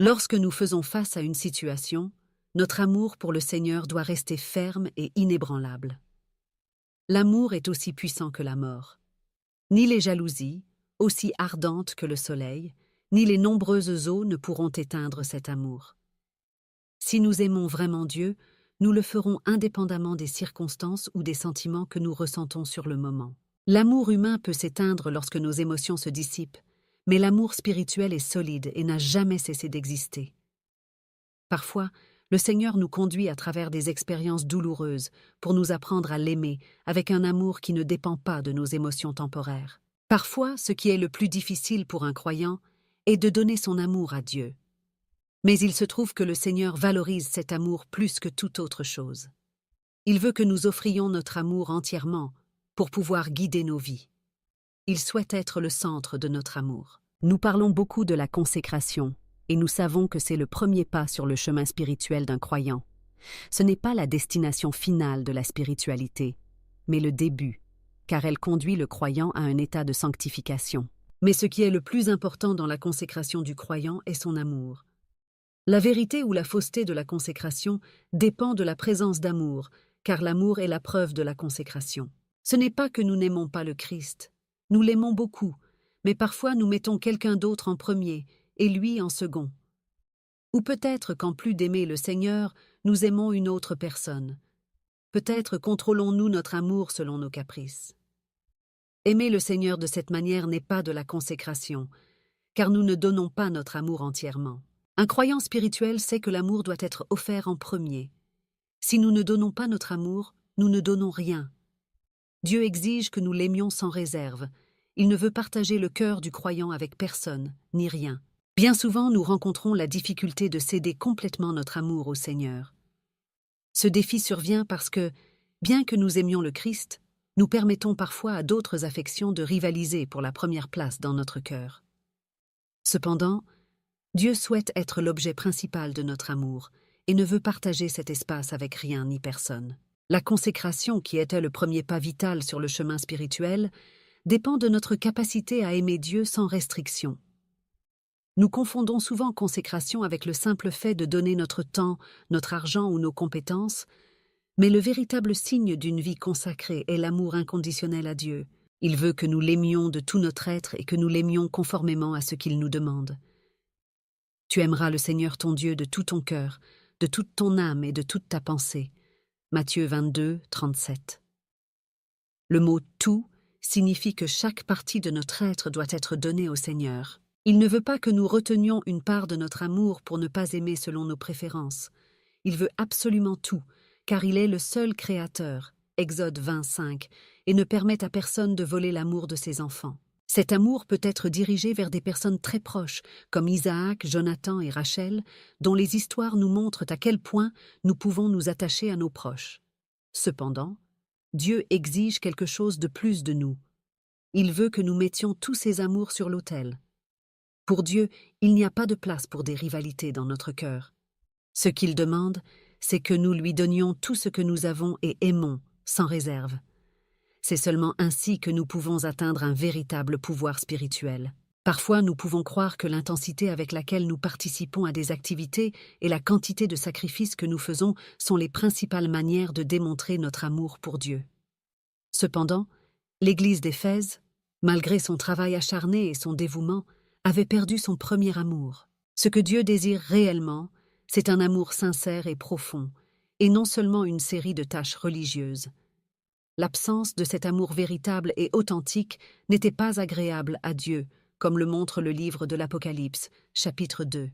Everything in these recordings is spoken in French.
Lorsque nous faisons face à une situation, notre amour pour le Seigneur doit rester ferme et inébranlable. L'amour est aussi puissant que la mort. Ni les jalousies, aussi ardentes que le soleil, ni les nombreuses eaux ne pourront éteindre cet amour. Si nous aimons vraiment Dieu, nous le ferons indépendamment des circonstances ou des sentiments que nous ressentons sur le moment. L'amour humain peut s'éteindre lorsque nos émotions se dissipent, mais l'amour spirituel est solide et n'a jamais cessé d'exister. Parfois, le Seigneur nous conduit à travers des expériences douloureuses pour nous apprendre à l'aimer avec un amour qui ne dépend pas de nos émotions temporaires. Parfois, ce qui est le plus difficile pour un croyant est de donner son amour à Dieu. Mais il se trouve que le Seigneur valorise cet amour plus que toute autre chose. Il veut que nous offrions notre amour entièrement pour pouvoir guider nos vies. Il souhaite être le centre de notre amour. Nous parlons beaucoup de la consécration, et nous savons que c'est le premier pas sur le chemin spirituel d'un croyant. Ce n'est pas la destination finale de la spiritualité, mais le début, car elle conduit le croyant à un état de sanctification. Mais ce qui est le plus important dans la consécration du croyant est son amour. La vérité ou la fausseté de la consécration dépend de la présence d'amour, car l'amour est la preuve de la consécration. Ce n'est pas que nous n'aimons pas le Christ. Nous l'aimons beaucoup, mais parfois nous mettons quelqu'un d'autre en premier et lui en second. Ou peut-être qu'en plus d'aimer le Seigneur, nous aimons une autre personne. Peut-être contrôlons-nous notre amour selon nos caprices. Aimer le Seigneur de cette manière n'est pas de la consécration, car nous ne donnons pas notre amour entièrement. Un croyant spirituel sait que l'amour doit être offert en premier. Si nous ne donnons pas notre amour, nous ne donnons rien. Dieu exige que nous l'aimions sans réserve. Il ne veut partager le cœur du croyant avec personne, ni rien. Bien souvent, nous rencontrons la difficulté de céder complètement notre amour au Seigneur. Ce défi survient parce que, bien que nous aimions le Christ, nous permettons parfois à d'autres affections de rivaliser pour la première place dans notre cœur. Cependant, Dieu souhaite être l'objet principal de notre amour et ne veut partager cet espace avec rien ni personne. La consécration, qui était le premier pas vital sur le chemin spirituel, dépend de notre capacité à aimer Dieu sans restriction. Nous confondons souvent consécration avec le simple fait de donner notre temps, notre argent ou nos compétences, mais le véritable signe d'une vie consacrée est l'amour inconditionnel à Dieu. Il veut que nous l'aimions de tout notre être et que nous l'aimions conformément à ce qu'il nous demande. Tu aimeras le Seigneur ton Dieu de tout ton cœur, de toute ton âme et de toute ta pensée. Matthieu 22, 37. Le mot « tout » signifie que chaque partie de notre être doit être donnée au Seigneur. Il ne veut pas que nous retenions une part de notre amour pour ne pas aimer selon nos préférences. Il veut absolument tout, car il est le seul créateur, Exode 25, et ne permet à personne de voler l'amour de ses enfants. Cet amour peut être dirigé vers des personnes très proches, comme Isaac, Jonathan et Rachel, dont les histoires nous montrent à quel point nous pouvons nous attacher à nos proches. Cependant, Dieu exige quelque chose de plus de nous. Il veut que nous mettions tous ces amours sur l'autel. Pour Dieu, il n'y a pas de place pour des rivalités dans notre cœur. Ce qu'il demande, c'est que nous lui donnions tout ce que nous avons et aimons, sans réserve. C'est seulement ainsi que nous pouvons atteindre un véritable pouvoir spirituel. Parfois, nous pouvons croire que l'intensité avec laquelle nous participons à des activités et la quantité de sacrifices que nous faisons sont les principales manières de démontrer notre amour pour Dieu. Cependant, l'Église d'Éphèse, malgré son travail acharné et son dévouement, avait perdu son premier amour. Ce que Dieu désire réellement, c'est un amour sincère et profond, et non seulement une série de tâches religieuses. L'absence de cet amour véritable et authentique n'était pas agréable à Dieu, comme le montre le livre de l'Apocalypse, chapitre 2.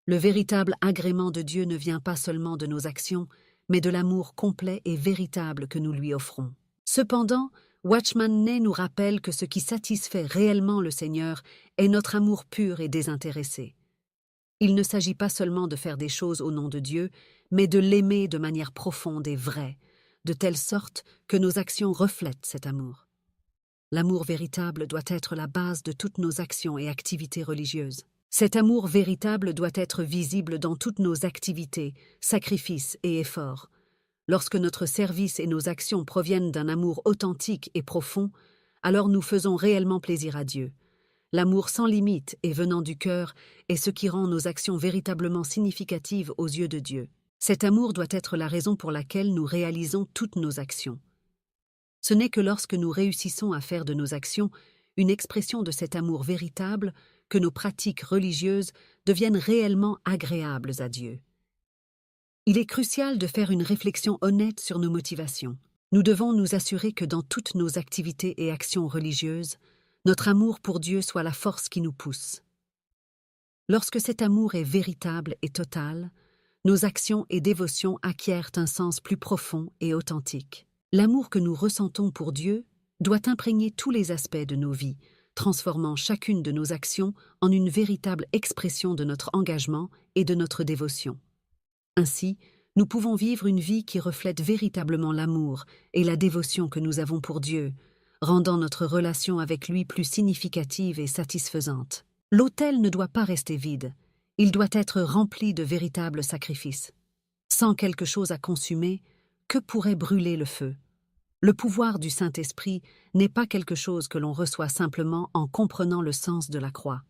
Le véritable agrément de Dieu ne vient pas seulement de nos actions, mais de l'amour complet et véritable que nous lui offrons. Cependant, Watchman Nee nous rappelle que ce qui satisfait réellement le Seigneur est notre amour pur et désintéressé. Il ne s'agit pas seulement de faire des choses au nom de Dieu, mais de l'aimer de manière profonde et vraie, de telle sorte que nos actions reflètent cet amour. L'amour véritable doit être la base de toutes nos actions et activités religieuses. Cet amour véritable doit être visible dans toutes nos activités, sacrifices et efforts. Lorsque notre service et nos actions proviennent d'un amour authentique et profond, alors nous faisons réellement plaisir à Dieu. L'amour sans limite et venant du cœur est ce qui rend nos actions véritablement significatives aux yeux de Dieu. Cet amour doit être la raison pour laquelle nous réalisons toutes nos actions. Ce n'est que lorsque nous réussissons à faire de nos actions une expression de cet amour véritable que nos pratiques religieuses deviennent réellement agréables à Dieu. Il est crucial de faire une réflexion honnête sur nos motivations. Nous devons nous assurer que dans toutes nos activités et actions religieuses, notre amour pour Dieu soit la force qui nous pousse. Lorsque cet amour est véritable et total, nos actions et dévotions acquièrent un sens plus profond et authentique. L'amour que nous ressentons pour Dieu doit imprégner tous les aspects de nos vies, transformant chacune de nos actions en une véritable expression de notre engagement et de notre dévotion. Ainsi, nous pouvons vivre une vie qui reflète véritablement l'amour et la dévotion que nous avons pour Dieu, rendant notre relation avec lui plus significative et satisfaisante. L'autel ne doit pas rester vide, il doit être rempli de véritables sacrifices. Sans quelque chose à consumer, que pourrait brûler le feu? Le pouvoir du Saint-Esprit n'est pas quelque chose que l'on reçoit simplement en comprenant le sens de la croix.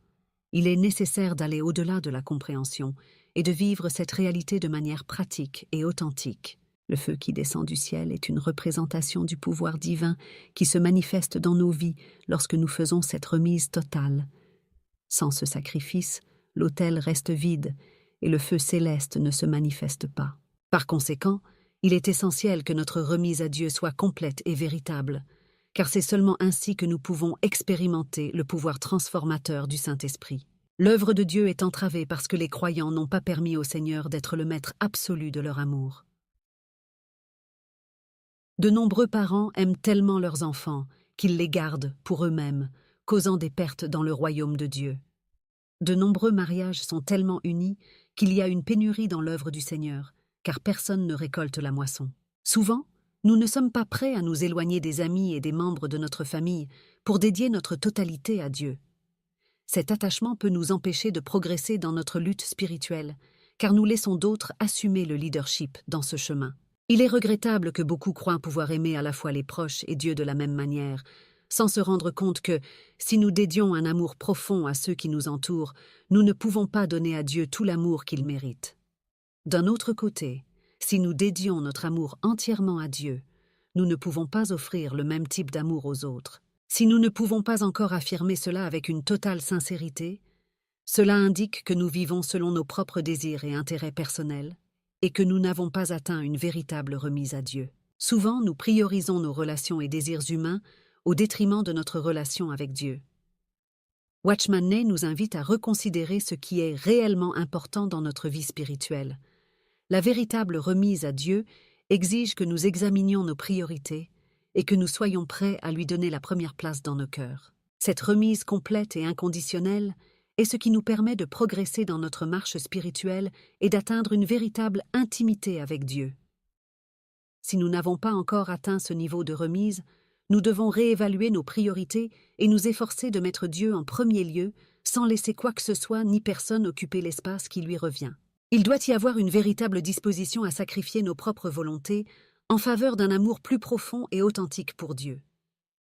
Il est nécessaire d'aller au-delà de la compréhension et de vivre cette réalité de manière pratique et authentique. Le feu qui descend du ciel est une représentation du pouvoir divin qui se manifeste dans nos vies lorsque nous faisons cette remise totale. Sans ce sacrifice, l'autel reste vide et le feu céleste ne se manifeste pas. Par conséquent, il est essentiel que notre remise à Dieu soit complète et véritable, car c'est seulement ainsi que nous pouvons expérimenter le pouvoir transformateur du Saint-Esprit. L'œuvre de Dieu est entravée parce que les croyants n'ont pas permis au Seigneur d'être le maître absolu de leur amour. De nombreux parents aiment tellement leurs enfants qu'ils les gardent pour eux-mêmes, causant des pertes dans le royaume de Dieu. De nombreux mariages sont tellement unis qu'il y a une pénurie dans l'œuvre du Seigneur, car personne ne récolte la moisson. Souvent, nous ne sommes pas prêts à nous éloigner des amis et des membres de notre famille pour dédier notre totalité à Dieu. Cet attachement peut nous empêcher de progresser dans notre lutte spirituelle, car nous laissons d'autres assumer le leadership dans ce chemin. Il est regrettable que beaucoup croient pouvoir aimer à la fois les proches et Dieu de la même manière, sans se rendre compte que, si nous dédions un amour profond à ceux qui nous entourent, nous ne pouvons pas donner à Dieu tout l'amour qu'il mérite. D'un autre côté, si nous dédions notre amour entièrement à Dieu, nous ne pouvons pas offrir le même type d'amour aux autres. Si nous ne pouvons pas encore affirmer cela avec une totale sincérité, cela indique que nous vivons selon nos propres désirs et intérêts personnels et que nous n'avons pas atteint une véritable remise à Dieu. Souvent, nous priorisons nos relations et désirs humains au détriment de notre relation avec Dieu. Watchman Nee nous invite à reconsidérer ce qui est réellement important dans notre vie spirituelle. La véritable remise à Dieu exige que nous examinions nos priorités et que nous soyons prêts à lui donner la première place dans nos cœurs. Cette remise complète et inconditionnelle est ce qui nous permet de progresser dans notre marche spirituelle et d'atteindre une véritable intimité avec Dieu. Si nous n'avons pas encore atteint ce niveau de remise, nous devons réévaluer nos priorités et nous efforcer de mettre Dieu en premier lieu sans laisser quoi que ce soit ni personne occuper l'espace qui lui revient. Il doit y avoir une véritable disposition à sacrifier nos propres volontés en faveur d'un amour plus profond et authentique pour Dieu.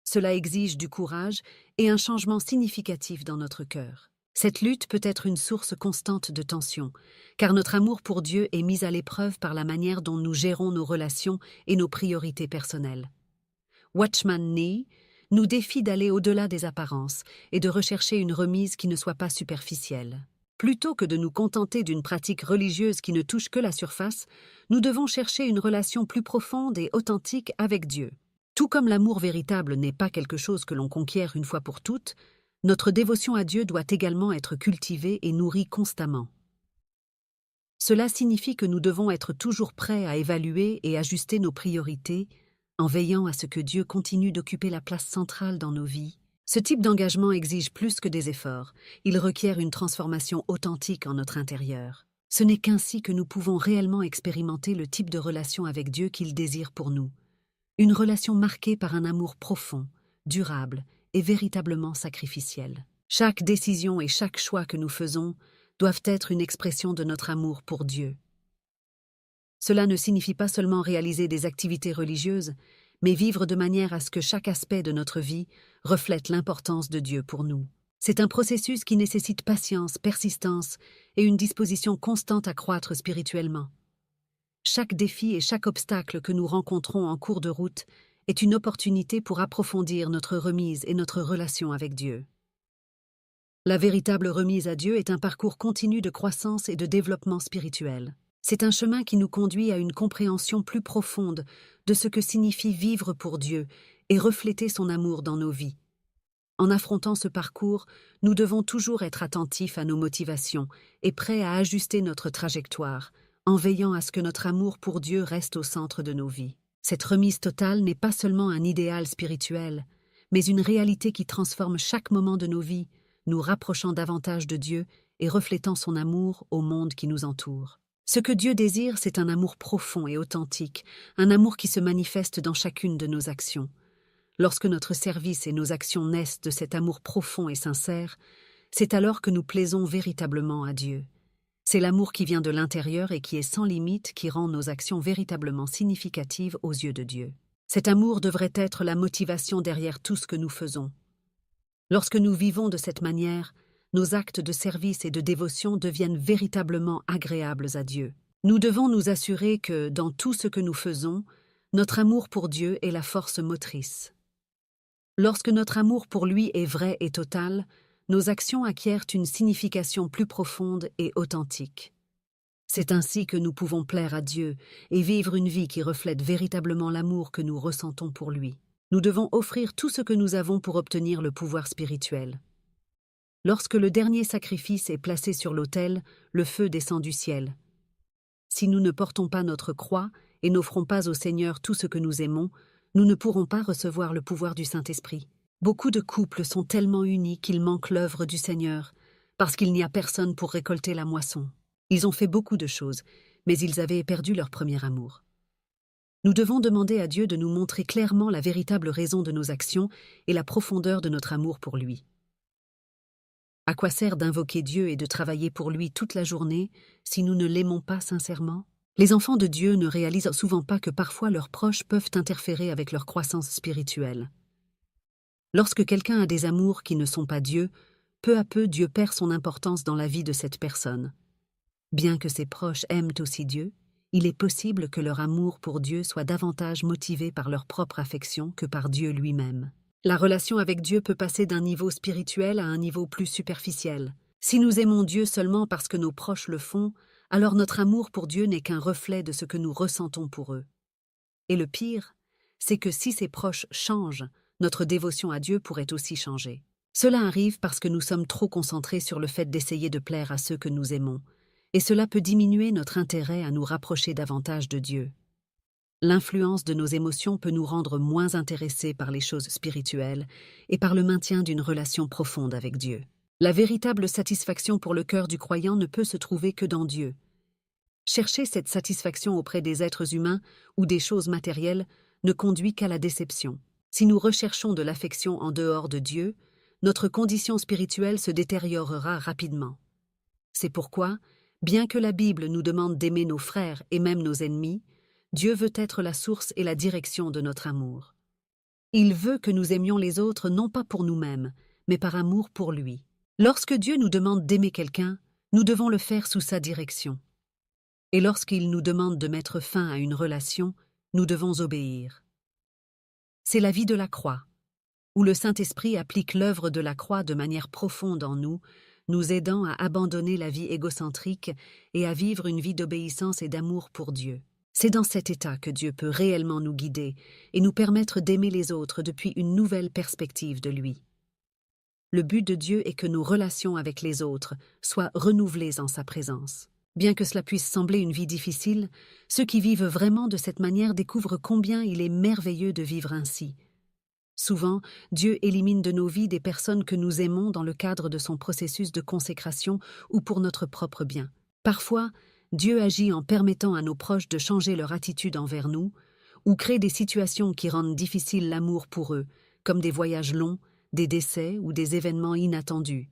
Cela exige du courage et un changement significatif dans notre cœur. Cette lutte peut être une source constante de tension, car notre amour pour Dieu est mis à l'épreuve par la manière dont nous gérons nos relations et nos priorités personnelles. Watchman Nee nous défie d'aller au-delà des apparences et de rechercher une remise qui ne soit pas superficielle. Plutôt que de nous contenter d'une pratique religieuse qui ne touche que la surface, nous devons chercher une relation plus profonde et authentique avec Dieu. Tout comme l'amour véritable n'est pas quelque chose que l'on conquiert une fois pour toutes, notre dévotion à Dieu doit également être cultivée et nourrie constamment. Cela signifie que nous devons être toujours prêts à évaluer et ajuster nos priorités, en veillant à ce que Dieu continue d'occuper la place centrale dans nos vies. Ce type d'engagement exige plus que des efforts, il requiert une transformation authentique en notre intérieur. Ce n'est qu'ainsi que nous pouvons réellement expérimenter le type de relation avec Dieu qu'il désire pour nous. Une relation marquée par un amour profond, durable et véritablement sacrificiel. Chaque décision et chaque choix que nous faisons doivent être une expression de notre amour pour Dieu. Cela ne signifie pas seulement réaliser des activités religieuses, mais vivre de manière à ce que chaque aspect de notre vie reflète l'importance de Dieu pour nous. C'est un processus qui nécessite patience, persistance et une disposition constante à croître spirituellement. Chaque défi et chaque obstacle que nous rencontrons en cours de route est une opportunité pour approfondir notre remise et notre relation avec Dieu. La véritable remise à Dieu est un parcours continu de croissance et de développement spirituel. C'est un chemin qui nous conduit à une compréhension plus profonde de ce que signifie vivre pour Dieu et refléter son amour dans nos vies. En affrontant ce parcours, nous devons toujours être attentifs à nos motivations et prêts à ajuster notre trajectoire, en veillant à ce que notre amour pour Dieu reste au centre de nos vies. Cette remise totale n'est pas seulement un idéal spirituel, mais une réalité qui transforme chaque moment de nos vies, nous rapprochant davantage de Dieu et reflétant son amour au monde qui nous entoure. Ce que Dieu désire, c'est un amour profond et authentique, un amour qui se manifeste dans chacune de nos actions. Lorsque notre service et nos actions naissent de cet amour profond et sincère, c'est alors que nous plaisons véritablement à Dieu. C'est l'amour qui vient de l'intérieur et qui est sans limite qui rend nos actions véritablement significatives aux yeux de Dieu. Cet amour devrait être la motivation derrière tout ce que nous faisons. Lorsque nous vivons de cette manière, nos actes de service et de dévotion deviennent véritablement agréables à Dieu. Nous devons nous assurer que, dans tout ce que nous faisons, notre amour pour Dieu est la force motrice. Lorsque notre amour pour lui est vrai et total, nos actions acquièrent une signification plus profonde et authentique. C'est ainsi que nous pouvons plaire à Dieu et vivre une vie qui reflète véritablement l'amour que nous ressentons pour lui. Nous devons offrir tout ce que nous avons pour obtenir le pouvoir spirituel. Lorsque le dernier sacrifice est placé sur l'autel, le feu descend du ciel. Si nous ne portons pas notre croix et n'offrons pas au Seigneur tout ce que nous aimons, nous ne pourrons pas recevoir le pouvoir du Saint-Esprit. Beaucoup de couples sont tellement unis qu'ils manquent l'œuvre du Seigneur, parce qu'il n'y a personne pour récolter la moisson. Ils ont fait beaucoup de choses, mais ils avaient perdu leur premier amour. Nous devons demander à Dieu de nous montrer clairement la véritable raison de nos actions et la profondeur de notre amour pour lui. À quoi sert d'invoquer Dieu et de travailler pour lui toute la journée si nous ne l'aimons pas sincèrement ? Les enfants de Dieu ne réalisent souvent pas que parfois leurs proches peuvent interférer avec leur croissance spirituelle. Lorsque quelqu'un a des amours qui ne sont pas Dieu, peu à peu Dieu perd son importance dans la vie de cette personne. Bien que ses proches aiment aussi Dieu, il est possible que leur amour pour Dieu soit davantage motivé par leur propre affection que par Dieu lui-même. La relation avec Dieu peut passer d'un niveau spirituel à un niveau plus superficiel. Si nous aimons Dieu seulement parce que nos proches le font, alors notre amour pour Dieu n'est qu'un reflet de ce que nous ressentons pour eux. Et le pire, c'est que si ces proches changent, notre dévotion à Dieu pourrait aussi changer. Cela arrive parce que nous sommes trop concentrés sur le fait d'essayer de plaire à ceux que nous aimons, et cela peut diminuer notre intérêt à nous rapprocher davantage de Dieu. L'influence de nos émotions peut nous rendre moins intéressés par les choses spirituelles et par le maintien d'une relation profonde avec Dieu. La véritable satisfaction pour le cœur du croyant ne peut se trouver que dans Dieu. Chercher cette satisfaction auprès des êtres humains ou des choses matérielles ne conduit qu'à la déception. Si nous recherchons de l'affection en dehors de Dieu, notre condition spirituelle se détériorera rapidement. C'est pourquoi, bien que la Bible nous demande d'aimer nos frères et même nos ennemis, Dieu veut être la source et la direction de notre amour. Il veut que nous aimions les autres non pas pour nous-mêmes, mais par amour pour lui. Lorsque Dieu nous demande d'aimer quelqu'un, nous devons le faire sous sa direction. Et lorsqu'il nous demande de mettre fin à une relation, nous devons obéir. C'est la vie de la croix, où le Saint-Esprit applique l'œuvre de la croix de manière profonde en nous, nous aidant à abandonner la vie égocentrique et à vivre une vie d'obéissance et d'amour pour Dieu. C'est dans cet état que Dieu peut réellement nous guider et nous permettre d'aimer les autres depuis une nouvelle perspective de lui. Le but de Dieu est que nos relations avec les autres soient renouvelées en sa présence. Bien que cela puisse sembler une vie difficile, ceux qui vivent vraiment de cette manière découvrent combien il est merveilleux de vivre ainsi. Souvent, Dieu élimine de nos vies des personnes que nous aimons dans le cadre de son processus de consécration ou pour notre propre bien. Parfois, Dieu agit en permettant à nos proches de changer leur attitude envers nous ou crée des situations qui rendent difficile l'amour pour eux, comme des voyages longs, des décès ou des événements inattendus.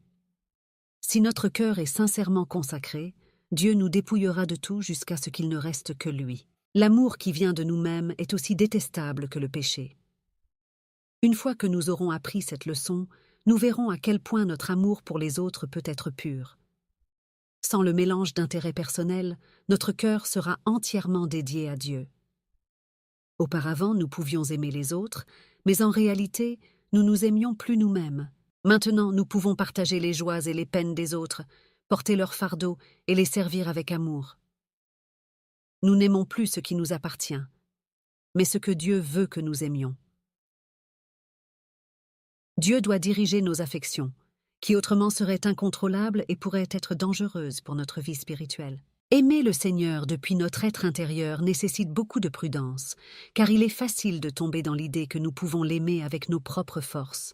Si notre cœur est sincèrement consacré, Dieu nous dépouillera de tout jusqu'à ce qu'il ne reste que lui. L'amour qui vient de nous-mêmes est aussi détestable que le péché. Une fois que nous aurons appris cette leçon, nous verrons à quel point notre amour pour les autres peut être pur. Sans le mélange d'intérêts personnels, notre cœur sera entièrement dédié à Dieu. Auparavant, nous pouvions aimer les autres, mais en réalité, nous nous aimions plus nous-mêmes. Maintenant, nous pouvons partager les joies et les peines des autres, porter leur fardeau et les servir avec amour. Nous n'aimons plus ce qui nous appartient, mais ce que Dieu veut que nous aimions. Dieu doit diriger nos affections, qui autrement seraient incontrôlables et pourraient être dangereuses pour notre vie spirituelle. Aimer le Seigneur depuis notre être intérieur nécessite beaucoup de prudence, car il est facile de tomber dans l'idée que nous pouvons l'aimer avec nos propres forces.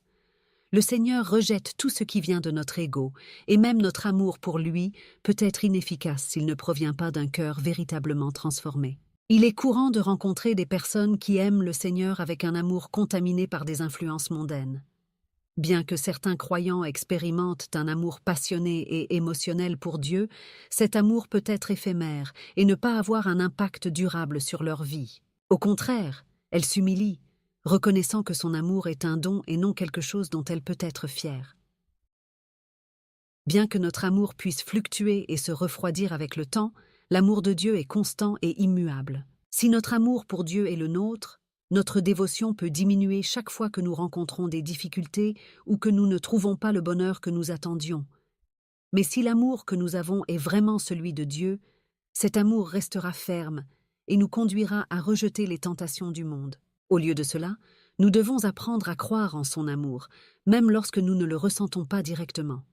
Le Seigneur rejette tout ce qui vient de notre ego, et même notre amour pour lui peut être inefficace s'il ne provient pas d'un cœur véritablement transformé. Il est courant de rencontrer des personnes qui aiment le Seigneur avec un amour contaminé par des influences mondaines. Bien que certains croyants expérimentent un amour passionné et émotionnel pour Dieu, cet amour peut être éphémère et ne pas avoir un impact durable sur leur vie. Au contraire, elle s'humilie, reconnaissant que son amour est un don et non quelque chose dont elle peut être fière. Bien que notre amour puisse fluctuer et se refroidir avec le temps, l'amour de Dieu est constant et immuable. Si notre amour pour Dieu est le nôtre, notre dévotion peut diminuer chaque fois que nous rencontrons des difficultés ou que nous ne trouvons pas le bonheur que nous attendions. Mais si l'amour que nous avons est vraiment celui de Dieu, cet amour restera ferme et nous conduira à rejeter les tentations du monde. Au lieu de cela, nous devons apprendre à croire en son amour, même lorsque nous ne le ressentons pas directement.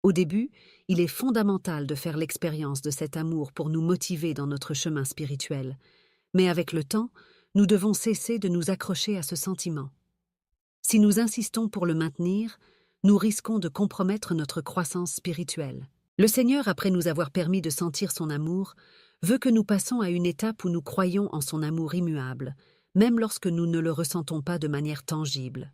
Au début, il est fondamental de faire l'expérience de cet amour pour nous motiver dans notre chemin spirituel. Mais avec le temps, nous devons cesser de nous accrocher à ce sentiment. Si nous insistons pour le maintenir, nous risquons de compromettre notre croissance spirituelle. Le Seigneur, après nous avoir permis de sentir son amour, veut que nous passions à une étape où nous croyons en son amour immuable, même lorsque nous ne le ressentons pas de manière tangible.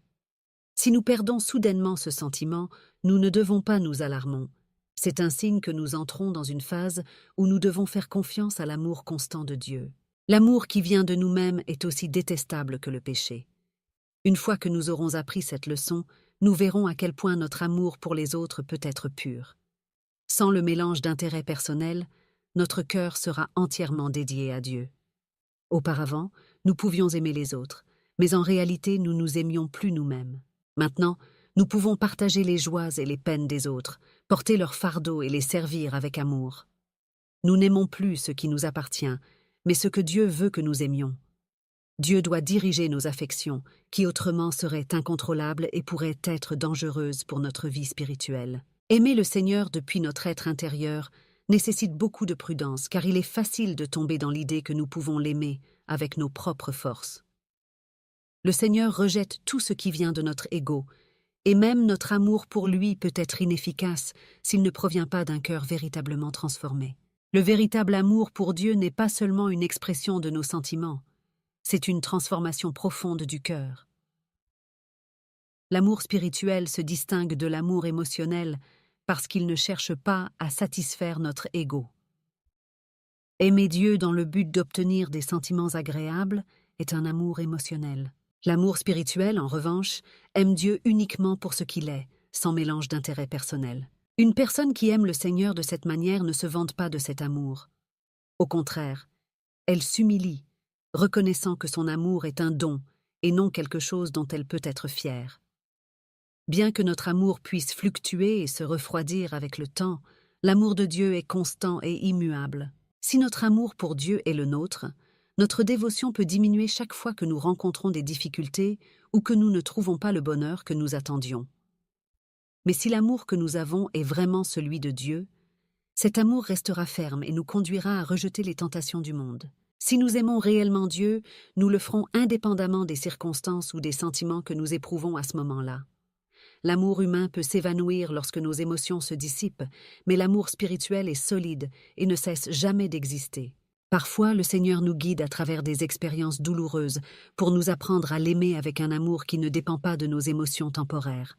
Si nous perdons soudainement ce sentiment, nous ne devons pas nous alarmer. C'est un signe que nous entrons dans une phase où nous devons faire confiance à l'amour constant de Dieu. L'amour qui vient de nous-mêmes est aussi détestable que le péché. Une fois que nous aurons appris cette leçon, nous verrons à quel point notre amour pour les autres peut être pur. Sans le mélange d'intérêts personnels, notre cœur sera entièrement dédié à Dieu. Auparavant, nous pouvions aimer les autres, mais en réalité, nous nous aimions plus nous-mêmes. Maintenant, nous pouvons partager les joies et les peines des autres, porter leur fardeau et les servir avec amour. Nous n'aimons plus ce qui nous appartient, mais ce que Dieu veut que nous aimions. Dieu doit diriger nos affections, qui autrement seraient incontrôlables et pourraient être dangereuses pour notre vie spirituelle. Aimer le Seigneur depuis notre être intérieur nécessite beaucoup de prudence, car il est facile de tomber dans l'idée que nous pouvons l'aimer avec nos propres forces. Le Seigneur rejette tout ce qui vient de notre ego, et même notre amour pour lui peut être inefficace s'il ne provient pas d'un cœur véritablement transformé. Le véritable amour pour Dieu n'est pas seulement une expression de nos sentiments, c'est une transformation profonde du cœur. L'amour spirituel se distingue de l'amour émotionnel parce qu'il ne cherche pas à satisfaire notre ego. Aimer Dieu dans le but d'obtenir des sentiments agréables est un amour émotionnel. L'amour spirituel, en revanche, aime Dieu uniquement pour ce qu'il est, sans mélange d'intérêts personnels. Une personne qui aime le Seigneur de cette manière ne se vante pas de cet amour. Au contraire, elle s'humilie, reconnaissant que son amour est un don et non quelque chose dont elle peut être fière. Bien que notre amour puisse fluctuer et se refroidir avec le temps, l'amour de Dieu est constant et immuable. Si notre amour pour Dieu est le nôtre, notre dévotion peut diminuer chaque fois que nous rencontrons des difficultés ou que nous ne trouvons pas le bonheur que nous attendions. Mais si l'amour que nous avons est vraiment celui de Dieu, cet amour restera ferme et nous conduira à rejeter les tentations du monde. Si nous aimons réellement Dieu, nous le ferons indépendamment des circonstances ou des sentiments que nous éprouvons à ce moment-là. L'amour humain peut s'évanouir lorsque nos émotions se dissipent, mais l'amour spirituel est solide et ne cesse jamais d'exister. Parfois, le Seigneur nous guide à travers des expériences douloureuses pour nous apprendre à l'aimer avec un amour qui ne dépend pas de nos émotions temporaires.